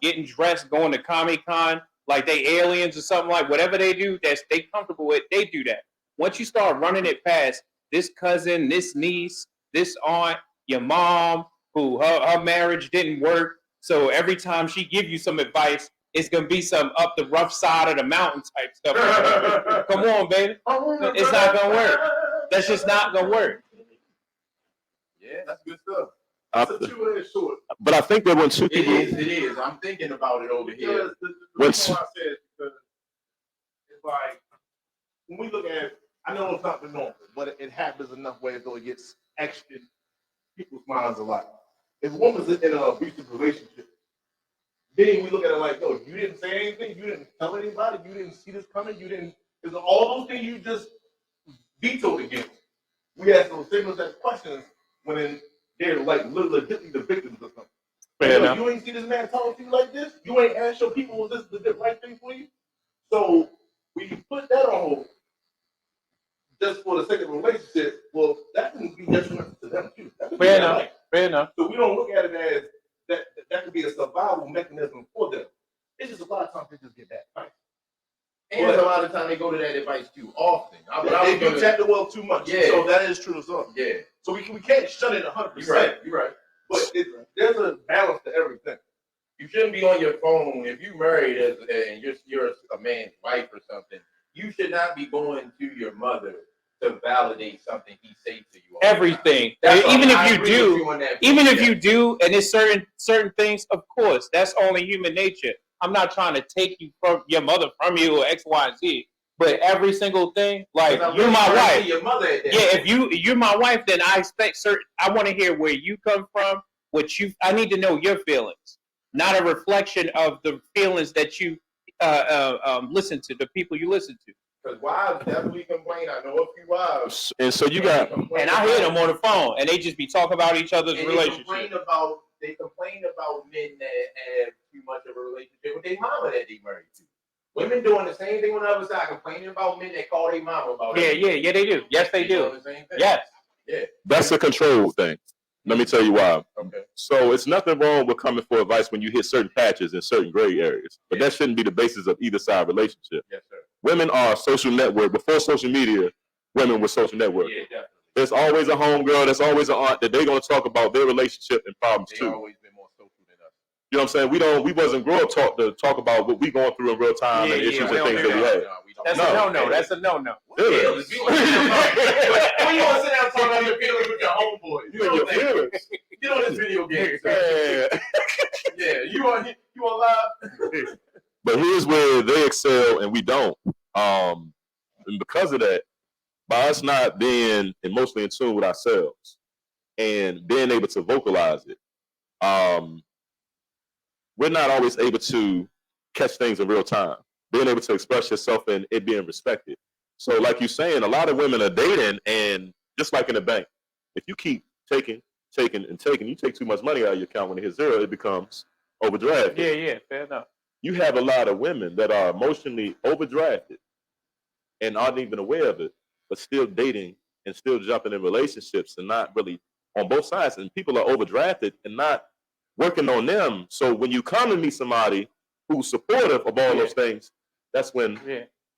getting dressed, going to Comic-Con like they aliens or something, like whatever they do, that's they comfortable with, they do that. Once you start running it past this cousin, this niece, this aunt, your mom, who her marriage didn't work, so every time she give you some advice, it's gonna be some up the rough side of the mountain type stuff. Come on, baby. It's not gonna work. That's just not gonna work. Yeah, that's good stuff. It's a two-edged sword. But I think that when two people, It is. I'm thinking about it over here. The reason why I said because it's like when we look at, I know it's not the norm, but it happens enough ways though it gets etched in people's minds a lot. If a woman's in an abusive relationship, then we look at it like, yo, you didn't say anything, you didn't tell anybody, you didn't see this coming, you didn't. Because all those things you just vetoed against. We ask those signals as questions when they're like legitimately the victims of something. Fair enough. You ain't see this man talking to you like this. You ain't asked your people, was this the right thing for you? So when you put that on hold, just for the sake of the relationship, well, that can be detrimental to them too. Fair enough. Life. Fair enough. So we don't look at it as that could be a survival mechanism for them. It's just a lot of times they just get that advice. And a lot of times they go to that advice too often. They do tap the well too much. Yeah. So that is true as well. Yeah. So we can't shut it 100%. You're right. But there's a balance to everything. You shouldn't be on your phone if you're married and you're a man's wife or something. You should not be going to your mother to validate something he says to you. Everything. Even if you do, and there's certain things, of course, that's only human nature. I'm not trying to take you from your mother from you or X, Y, and Z. But every single thing, like you're my wife. Your mother if you're my wife, then I expect I want to hear where you come from. I need to know your feelings, not a reflection of the feelings that you listen to, the people you listen to. Because wives definitely complain. I know a few wives. And so you got, and I hear them on the phone, and they just be talking about each other's relationship. They complain about men that have too much of a relationship with their mama that they married to. Women doing the same thing on the other side, complaining about men that call their mama about it. Yeah, they do. Yes, they do. Yes. Yeah. That's a control thing. Let me tell you why. Okay. So it's nothing wrong with coming for advice when you hit certain patches in certain gray areas, but that shouldn't be the basis of either side relationship. Yes, sir. Women are social network. Before social media, women were social network. Yeah, definitely. There's always a homegirl, there's always an aunt that they're going to talk about their relationship and problems too. They've always been more social than us. You know what I'm saying? We wasn't grow up to talk about what we going through in real time and issues and things that we had. That's a no-no. That's a no-no. Feelings. When you want to sit down and talk about your feelings with your homeboys, You and your feelings. Get on this video game. Yeah, you on live. But here's where they excel and we don't. And because of that, by us not being emotionally in tune with ourselves and being able to vocalize it, we're not always able to catch things in real time. Being able to express yourself and it being respected. So like you're saying, a lot of women are dating, and just like in a bank, if you keep taking, you take too much money out of your account, when it hits zero, it becomes overdrafted. Yeah, fair enough. You have a lot of women that are emotionally overdrafted and aren't even aware of it, but still dating and still jumping in relationships and not really on both sides. And people are overdrafted and not working on them. So when you come and meet somebody who's supportive of all those things, that's when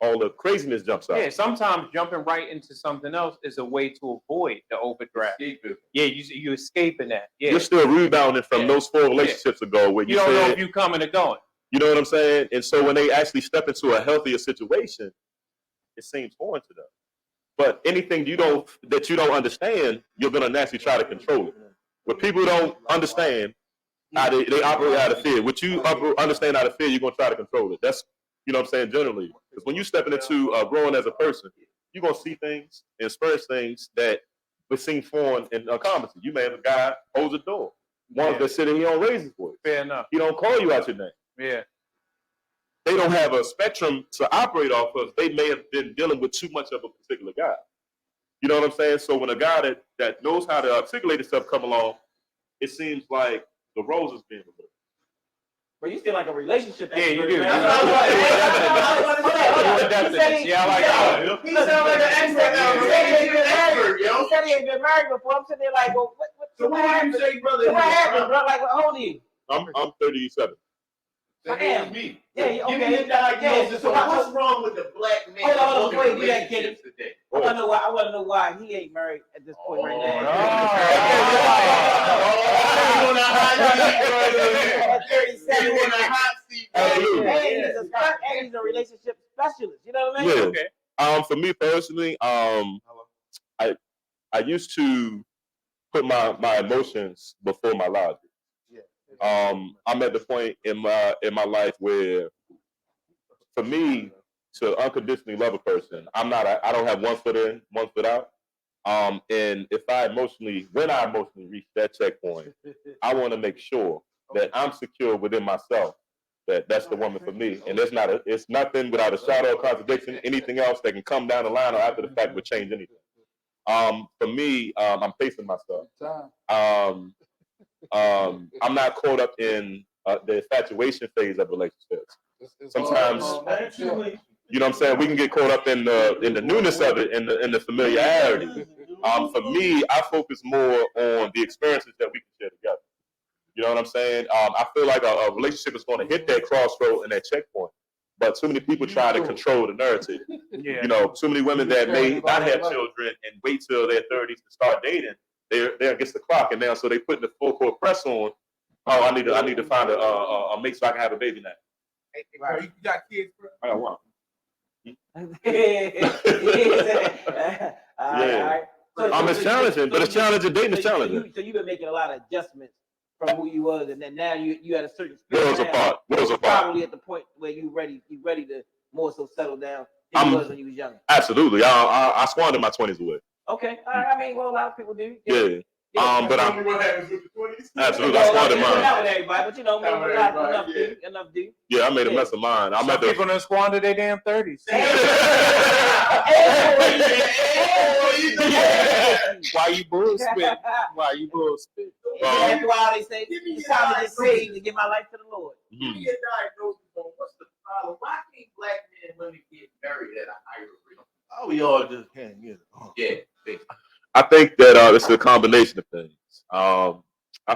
all the craziness jumps out. Yeah, sometimes jumping right into something else is a way to avoid the overdraft. Yeah, you're escaping that. Yeah. You're still rebounding from those 4 relationships ago where you don't know if you're coming or going. You know what I'm saying? And so when they actually step into a healthier situation, it seems foreign to them. But anything that you don't understand, you're gonna naturally try to control it. What people don't understand, they operate out of fear. What you understand out of fear, you're gonna try to control it. That's, you know what I'm saying, generally. Because when you stepping into growing as a person, you're gonna see things and experience things that would seem foreign and uncommon. You may have a guy holds a door. One that's sitting here on raises for you. Fair enough. He don't call you out your name. Yeah. They don't have a spectrum to operate off of. They may have been dealing with too much of a particular guy. You know what I'm saying? So when a guy that knows how to articulate himself come along, it seems like the roles is being reversed. But you feel like a relationship expert. Yeah, you do. Man. Yeah, I like that. He sounds like an expert. He said he ain't been married before. I'm sitting there like, well, what happened? What happened, bro? Like, how old are you? I'm 37. Damn. Me. Yeah, okay. Give me a diagnosis. So what's wrong with the black man? Hold on, wait, we gotta get it. Today? I wanna know why he ain't married at this point right now. At 37, on a hot seat. and he's a relationship specialist. You know what I mean? Yeah. Okay. For me personally, I used to put my emotions before my logic. I'm at the point in my life where, for me, to unconditionally love a person, I don't have one foot in, one foot out. And when I emotionally reach that checkpoint, I want to make sure that I'm secure within myself, that that's the woman for me. And it's nothing without a shadow of contradiction. Anything else that can come down the line or after the fact would change anything. For me, I'm pacing myself. I'm not caught up in the infatuation phase of relationships. Sometimes, you know what I'm saying, we can get caught up in the newness of it, in the familiarity. For me, I focus more on the experiences that we can share together. You know what I'm saying? I feel like a relationship is going to hit that crossroad and that checkpoint. But too many people try to control the narrative. Yeah. You know, too many women that may not have children and wait till their 30s to start dating, they're against the clock, and now so they put the full court press on. Oh, I need to find a mate so I can have a baby now. Hey, bro, you got kids, bro? I got one. All right. It's challenging, but it's challenging. Dating is challenging. So you've been making a lot of adjustments from who you was, and then now you at a certain Worlds apart. Probably at the point where you ready to more so settle down than you was when you was younger. Absolutely. I squandered my 20s away. Okay. All right. I mean, well, a lot of people do. Yeah. But I'm what happens with the 20s. absolutely. I squandered mine. Not with everybody, but enough do. Yeah, I made a mess of mine. I'm Some at the people done squander their damn 30s. Why you bullspit? Why you bullspit? That's why they say it's time to just save and give my life to the Lord. Give me a diagnosis on what's the problem. Why can't black men and women get married at a higher rate? Oh, we all just can't get it. Yeah, basically. I think that it's a combination of things. I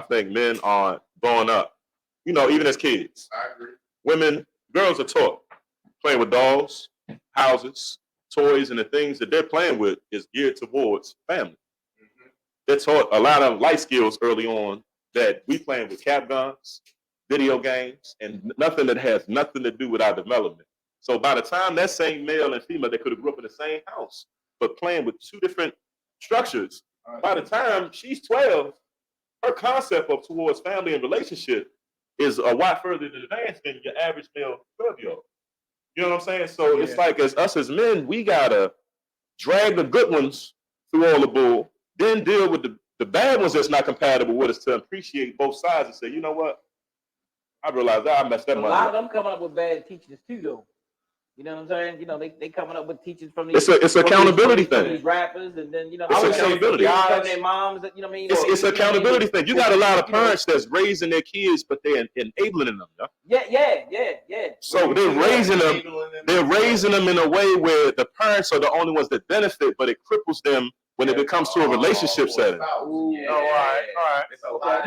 think men are growing up, you know, even as kids. I agree. Girls are taught playing with dolls, houses, toys, and the things that they're playing with is geared towards family. They're taught a lot of life skills early on that we playing with cap guns, video games, and nothing that has nothing to do with our development. So by the time that same male and female that could have grew up in the same house, but playing with two different structures, by the time she's 12, her concept of towards family and relationship is a lot further advanced than your average male 12-year-old. You know what I'm saying? So it's like as us as men, we gotta drag the good ones through all the bull, then deal with the bad ones that's not compatible with us to appreciate both sides and say, you know what? I realized I messed that A money lot up. of them coming up with bad teachers too, though. You know what I'm saying? You know, they coming up with teachers from It's an accountability thing. These rappers, and then It's accountability. From their moms, you know what I mean? It's accountability thing. You got a lot of parents that's raising their kids, but they're enabling them. Yeah. So they're raising them in a way where the parents are the only ones that benefit, but it cripples them when it becomes to a relationship setting. All right.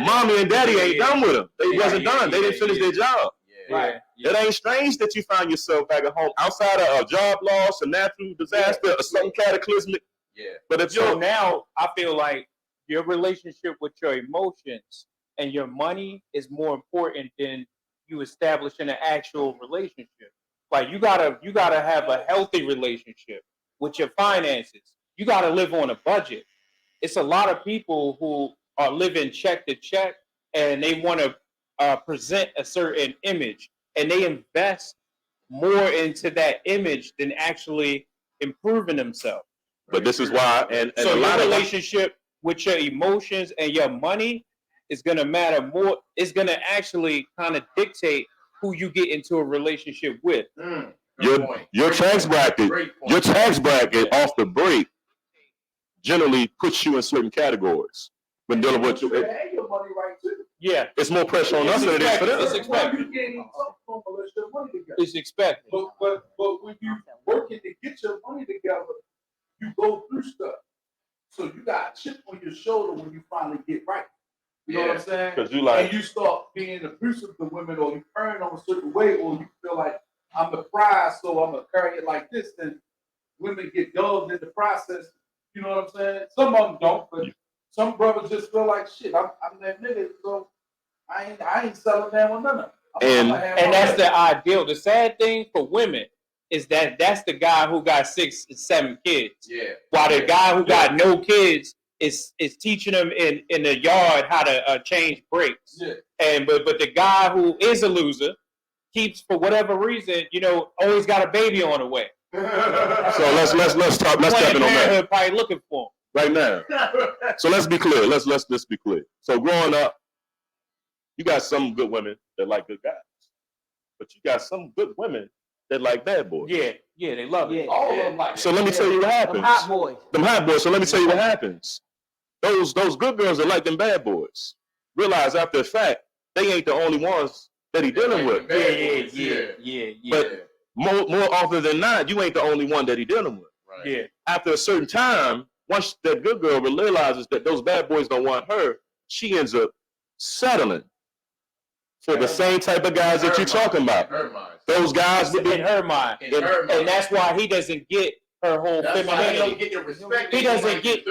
Mommy and daddy ain't done with them. They wasn't done. They didn't finish their job. Right. It ain't strange that you find yourself back at home outside of a job loss, a natural disaster, or something cataclysmic. Yeah. But if So now I feel like your relationship with your emotions and your money is more important than you establishing an actual relationship. Like you gotta have a healthy relationship with your finances. You gotta live on a budget. It's a lot of people who are living check to check and they want to present a certain image, and they invest more into that image than actually improving themselves. But this is why, and So a lot your of relationship with your emotions and your money is going to matter more. It's going to actually kind of dictate who you get into a relationship with. your tax bracket off the break generally puts you in certain categories when dealing with your money right too. Yeah, it's more pressure on us than it is for them. It's expected. It's expected. But when you working to get your money together, you go through stuff. So you got a chip on your shoulder when you finally get right. You know what I'm saying? Because you like, and you start being abusive to women, or you turn on a certain way, or you feel like I'm the prize, so I'm gonna carry it like this. Then women get dulled in the process. You know what I'm saying? Some of them don't, but some brothers just feel like shit. I'm that nigga, so I ain't selling down with none of them. And that's the ideal. The sad thing for women is that that's the guy who got 6 and 7 kids. Yeah. While the guy who got no kids is teaching them in the yard how to change brakes. Yeah. And but the guy who is a loser keeps, for whatever reason, always got a baby on the way. So let's talk. Let's step in on that Probably looking for him right now. So let's be clear. Let's be clear. So growing up, you got some good women that like good guys, but you got some good women that like bad boys. Yeah, they love it. Yeah. All of them like So let me tell you what happens. Them hot boys. Them hot boys. So let me tell you what happens. Those good girls that like them bad boys realize after the fact they ain't the only ones that he dealing with. Yeah. But more often than not, you ain't the only one that he dealing with. Right. Yeah. After a certain time, once that good girl realizes that those bad boys don't want her, she ends up settling for the same type of guys that you're talking about. In her mind. Those guys with In her mind. And that's why he doesn't get her whole That's why he don't femininity. get the respect. He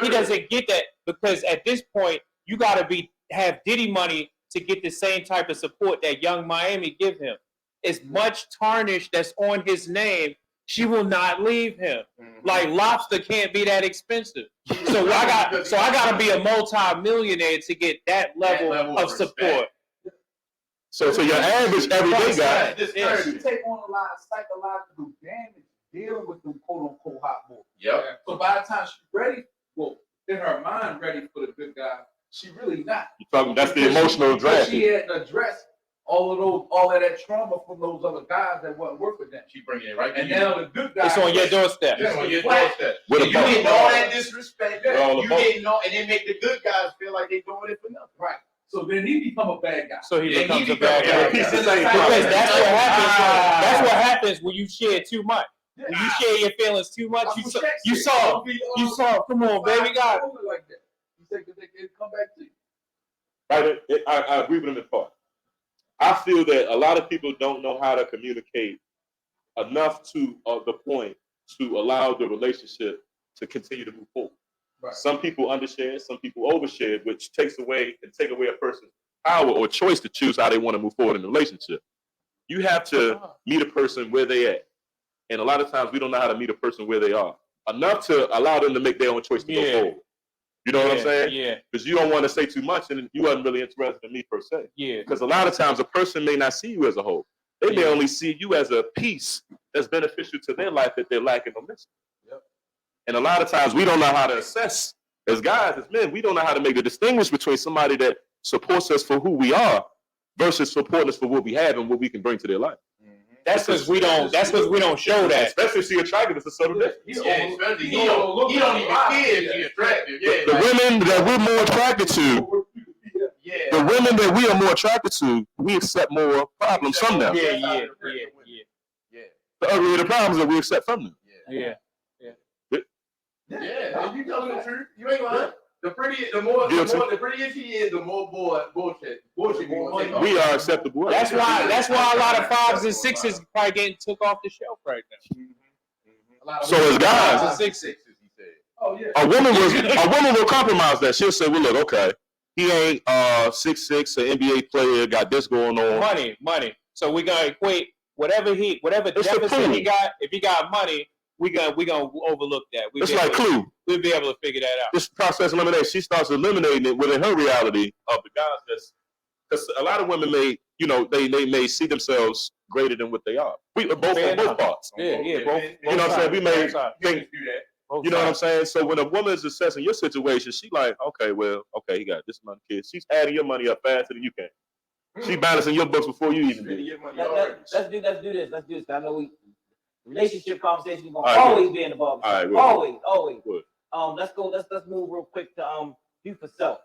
doesn't get that, because at this point you gotta have Diddy money to get the same type of support that Young Miami give him. As much tarnish that's on his name, she will not leave him. Mhm. Like lobster can't be that expensive. So I gotta be a multi-millionaire to get that level of support. So your average everyday guy. She take on a lot of psychological damage dealing with them quote unquote hot boys. Yep. So by the time she's ready, well, in her mind ready for the good guy, she really not. That's the emotional Because drag. she hadn't addressed all of that trauma from those other guys that wasn't working with them. She bring it right to And you. now the good guy. It's on your doorstep. It's on your doorstep. With a You bump. getting all that disrespect. All You the getting all, and they make the good guys feel like they doing it for nothing. Right. So then he become a bad guy. So he Yeah, becomes he a bad becomes a guy. piece of Because that's what happens. Ah. That's what happens when you share too much. When you share your feelings too much, you saw. Come on, baby, God. Like that. You say because they can come back to you. Right, I agree with him in part. I feel that a lot of people don't know how to communicate enough to the point to allow the relationship to continue to move forward. Right. Some people undershare, some people overshare, which take away a person's power or choice to choose how they want to move forward in the relationship. You have to meet a person where they at. And a lot of times we don't know how to meet a person where they are. Enough to allow them to make their own choice to go forward. You know what I'm saying? Yeah. Because you don't want to say too much, and you wasn't really interested in me per se. Yeah. Because a lot of times a person may not see you as a whole. They may only see you as a piece that's beneficial to their life that they're lacking or missing. Yep. And a lot of times we don't know how to assess, as guys, as men, we don't know how to make the distinguish between somebody that supports us for who we are versus supporting us for what we have and what we can bring to their life. That's because we don't. That's because we don't show that. Especially if she attractive, it's a subtle difference. He don't even care if she attractive. Yeah. The women that we're more attracted to, the women that we are more attracted to, we accept more problems from them. Yeah. The uglier the problems that we accept from them. Yeah. Yeah, you telling the truth. You ain't lying. The prettier she is, the more bullshit we gonna take off. We are acceptable. That's why a lot of 5s and 6s probably getting took off the shelf right now. So as guys, Six, he said. Oh yeah. a woman will compromise that. She'll say, "Well, look, okay, he ain't 6'6", an NBA player, got this going on." Money. So we're gonna equate whatever deficit he got. If he got money, we gonna overlook that. It's like Clue. We'll be able to figure that out. This process elimination. She starts eliminating it within her reality of the guys. Because a lot of women may, they may see themselves greater than what they are. We both parts. Yeah. Both. You know what I'm saying? We may think. You know what I'm saying? So when a woman is assessing your situation, she like, okay, he got this amount of kids. She's adding your money up faster than you can. She balancing your books before you even do. Let's do this. I know relationship conversations are gonna always be in the barbershop. All right, always. Good. Let's move real quick to do for self.